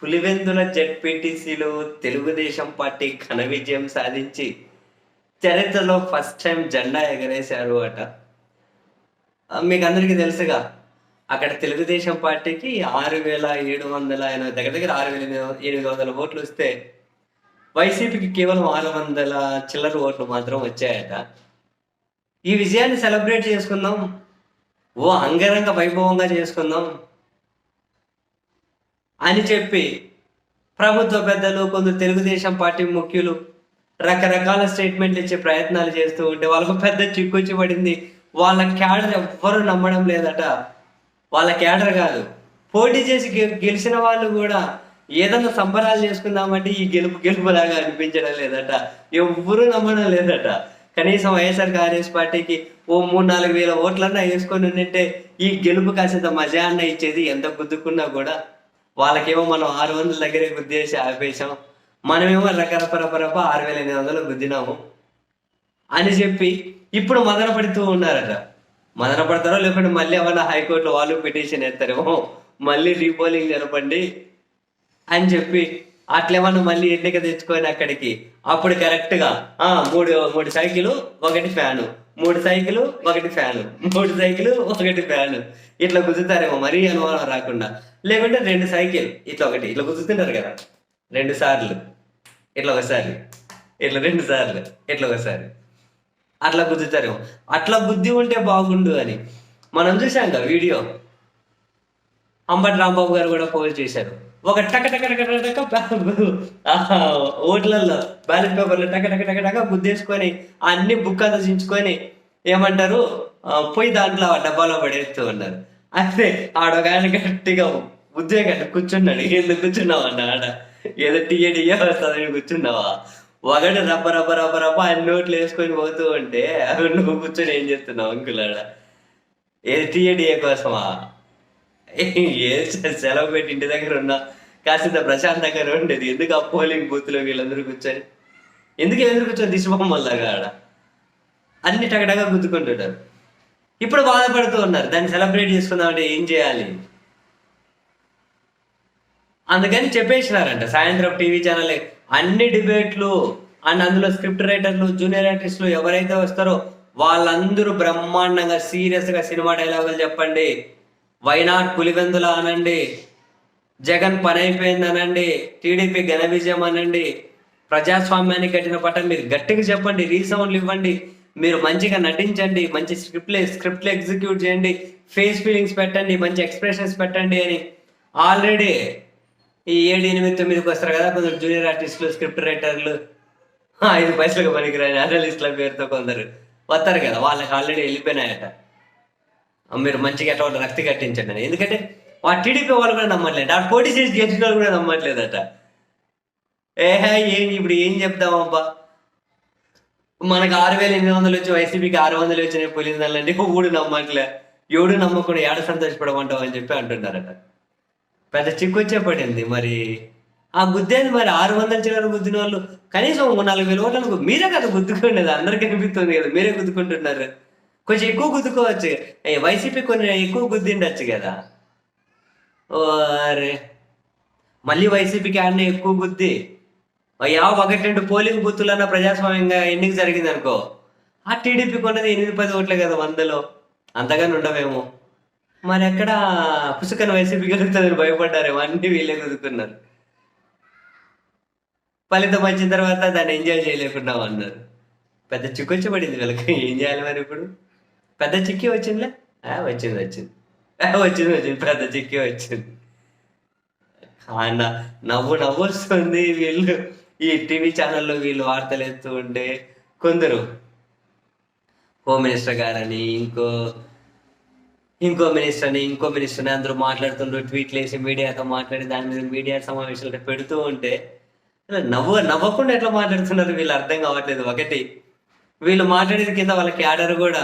Pulivendula జెడ్పీటీసీలో Telugu Desam party ఘన విజయం సాధించి చరిత్రలో ఫస్ట్ టైం జెండా ఎగరేశారు అట. మీకందరికీ తెలుసుగా, అక్కడ తెలుగుదేశం పార్టీకి 6,780 దగ్గర దగ్గర 6,800 ఓట్లు వస్తే వైసీపీకి కేవలం 600 చిల్లర ఓట్లు మాత్రం వచ్చాయట. ఈ విజయాన్ని సెలబ్రేట్ చేసుకుందాం, ఓ అంగరంగ వైభవంగా చేసుకుందాం అని చెప్పి ప్రభుత్వ పెద్దలు, కొందరు తెలుగుదేశం పార్టీ ముఖ్యులు రకరకాల స్టేట్మెంట్లు ఇచ్చే ప్రయత్నాలు చేస్తూ ఉంటే వాళ్ళకు పెద్ద చిక్కొచ్చి పడింది. వాళ్ళ క్యాడర్ ఎవ్వరూ నమ్మడం లేదట. వాళ్ళ క్యాడర్ కాదు, పోటీ చేసి గెలిచిన వాళ్ళు కూడా ఏదన్నా సంబరాలు చేసుకుందామంటే ఈ గెలుపులాగా అనిపించడం లేదట. ఎవ్వరూ నమ్మడం లేదట. కనీసం వైఎస్ఆర్ కాంగ్రెస్ పార్టీకి ఓ 3-4 వేల ఓట్లన్నా వేసుకొని ఉంటే ఈ గెలుపు కాసేంత మజా అన్న ఇచ్చేది. ఎంత గుద్దుకున్నా కూడా వాళ్ళకేమో మనం 600 దగ్గరే గుద్దేసి ఆపేసాం, మనమేమో రకరపరపరప 6,800 గుద్దినాము అని చెప్పి ఇప్పుడు మదన పడుతూ ఉన్నారట. మదన పడతారో లేకుంటే మళ్ళీ ఏమన్నా హైకోర్టులో వాళ్ళు పిటిషన్ వేస్తారేమో, మళ్ళీ రీపోలింగ్ జరపండి అని చెప్పి అట్లేమన్నా మళ్ళీ ఎన్నిక తెచ్చుకొని అక్కడికి అప్పుడు కరెక్ట్గా మూడు సైకిలు ఒకటి ఫ్యాను, 3 సైకిలు ఒకటి ఫ్యాను, 3 సైకిలు ఒకటి ఫ్యాను ఇట్లా గుద్దుతారేమో, మరీ అనుమానం రాకుండా. లేకుంటే 2 సైకిల్ ఇట్లా ఒకటి ఇట్లా గుద్దుతుంటారు కదా, 2 సార్లు ఇట్లా ఒకసారి, ఇట్లా 2 సార్లు ఇట్లా ఒకసారి అట్లా గుద్దుతారేమో. అట్లా బుద్ధి ఉంటే బాగుండు అని మనం చూసాం కదా వీడియో. అంబటి రాంబాబు గారు కూడా పోస్ట్ చేశారు. ఒక టక టక టక టక ఓట్లలో బ్యాలెట్ పేపర్లు టక టక టక టక గుద్దేసుకొని అన్ని బుక్ చించుకొని ఏమంటారు పోయి దాంట్లో డబ్బాలో పడేస్తూ ఉన్నారు. అయితే ఆడొక ఆయన గట్టిగా ఉద్యోగం కూర్చున్నాడు. ఎందుకు కూర్చున్నావు అన్న ఆడ, ఏదో టీఏడియో వస్తుందని కూర్చున్నావా? ఒకటి రబ్బ రబ్బ రబ్బ రబ్బ అన్ని నోట్లు వేసుకొని పోతూ ఉంటే నువ్వు కూర్చొని ఏం చేస్తున్నావు అంకుల్ ఆడ? ఏది టీఏడిఏ కోసమా? ఏ సెలవు పెట్టి ఇంటి దగ్గర ఉన్నా కాసింత ప్రశాంతంగా ఉండేది. ఎందుకు ఆ పోలింగ్ బూత్ లో వీళ్ళందరూ కూర్చొని ఎదురు కూర్చొని దిశబొమ్మలాగా ఆడ అన్ని టగటగా గుద్దుకుంటుంటారు. ఇప్పుడు బాధపడుతూ ఉన్నారు, దాన్ని సెలబ్రేట్ చేసుకుందామంటే ఏం చేయాలి అందుకని చెప్పేసినారంట. సాయంత్రం టీవీ ఛానల్ అన్ని డిబేట్లు అండ్ అందులో స్క్రిప్ట్ రైటర్లు, జూనియర్ ఆర్టిస్టులు ఎవరైతే వస్తారో వాళ్ళందరూ బ్రహ్మాండంగా సీరియస్గా సినిమా డైలాగులు చెప్పండి. వైనాట్ పులివెందుల అనండి, జగన్ పని అయిపోయింది అనండి, టీడీపీ ఘన విజయం అనండి, ప్రజాస్వామ్యాన్ని కట్టిన పట్టం మీరు గట్టిగా చెప్పండి, రీసౌండ్లు ఇవ్వండి, మీరు మంచిగా నటించండి, మంచి స్క్రిప్ట్లు ఎగ్జిక్యూట్ చేయండి, ఫేస్ ఫీలింగ్స్ పెట్టండి, మంచి ఎక్స్ప్రెషన్స్ పెట్టండి అని ఆల్రెడీ ఈ 7, 8, 9కి వస్తారు కదా కొందరు జూనియర్ ఆర్టిస్టులు, స్క్రిప్ట్ రైటర్లు, 5 పైసలకు పనికిరాని అనలిస్టుల పేరుతో కొందరు వస్తారు కదా, వాళ్ళకి ఆల్రెడీ వెళ్ళిపోయినాయట. మీరు మంచిగా ఎట్లా రక్తి కట్టించండి అని. ఎందుకంటే ఆ టీడీపీ వాళ్ళు కూడా నమ్మట్లేదు, ఆ పోటీ చేసి గెలిచిన వాళ్ళు కూడా నమ్మట్లేదట. ఇప్పుడు ఏం చెప్తామబ్బా, మనకు 6,800 వచ్చి వైసీపీకి 600 వచ్చినాయి పులిందాలంటే ఊడు నమ్మట్లే, ఎవడు నమ్మకుండా ఏడ సంతోషపడమంటావు అని చెప్పి అంటున్నారట. పెద్ద చిక్కొచ్చే పడింది. మరి ఆ గుద్దేది మరి 600 చిల్లర గుద్దిన వాళ్ళు కనీసం 4,000 ఓట్లను మీరే కదా గుద్దుకోండి, అందరికీ అనిపిస్తుంది కదా, మీరే గుద్దుకుంటున్నారు. కొంచెం ఎక్కువ గుద్దుకోవచ్చు, వైసీపీ కొన్ని ఎక్కువ గుద్దిండొచ్చు కదా. అరే మళ్ళీ వైసీపీకి ఆడనే ఎక్కువ గుద్ది 1-2 పోలింగ్ బూతులన్నా ప్రజాస్వామ్యంగా ఎన్నిక జరిగింది అనుకో, ఆ టీడీపీ కొన్నది 8-10 ఓట్లే కదా 100లో, అంతగానే ఉండవేమో. మరి ఎక్కడ పుసుకన వైసీపీ గెలుస్తుందని భయపడ్డారేమో, అన్ని వీళ్ళే కుదుకున్నారు. ఫలితం వచ్చిన తర్వాత దాన్ని ఎంజాయ్ చేయలేకుండా అన్నారు. పెద్ద చిక్కొచ్చి పడింది వీళ్ళకి. ఏం చేయాలి మరి ఇప్పుడు? పెద్ద చిక్కి వచ్చిందిలే, వచ్చింది పెద్ద చిక్కి వచ్చింది. నవ్వు వస్తుంది. వీళ్ళు ఈ టీవీ ఛానల్లో వీళ్ళు వార్తలు ఎత్తూ ఉంటే కొందరు హోమ్ మినిస్టర్ గారని ఇంకో మినిస్టర్ని అందరూ మాట్లాడుతుండ్రు, ట్వీట్లు వేసి మీడియాతో మాట్లాడి దాని మీద మీడియా సమావేశాలు పెడుతూ ఉంటే నవ్వకుండా ఎట్లా మాట్లాడుతున్నారు వీళ్ళు అర్థం కావట్లేదు. ఒకటి, వీళ్ళు మాట్లాడేది కింద వాళ్ళ క్యాడర్ కూడా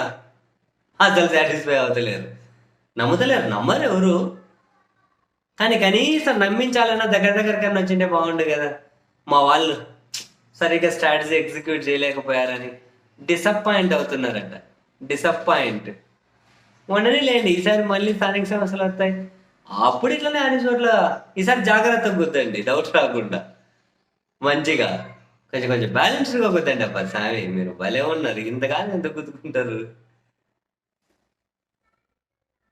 అసలు సాటిస్ఫై అవుతలేరు, నమ్మరు ఎవరు. కానీ కనీసం నమ్మించాలన్నా దగ్గర కన్నా వచ్చింటే బాగుండు కదా. మా వాళ్ళు సరిగ్గా స్ట్రాటజీ ఎగ్జిక్యూట్ చేయలేకపోయారని డిసప్పాయింట్ అవుతున్నారట. ఉండని లేండి, ఈసారి మళ్ళీ స్థానిక సమస్యలు వస్తాయి. అప్పుడు ఇట్లనే అన్ని చోట్ల ఈసారి జాగ్రత్తగా గుద్దండి, డౌట్ రాకుండా మంచిగా. కొంచెం కొంచెం బ్యాలెన్స్డ్‌గా గుద్దండి అబ్బా సామి. మీరు భలే ఉన్నారు. ఇంతకాలం ఎంత గుద్దుకుంటారు.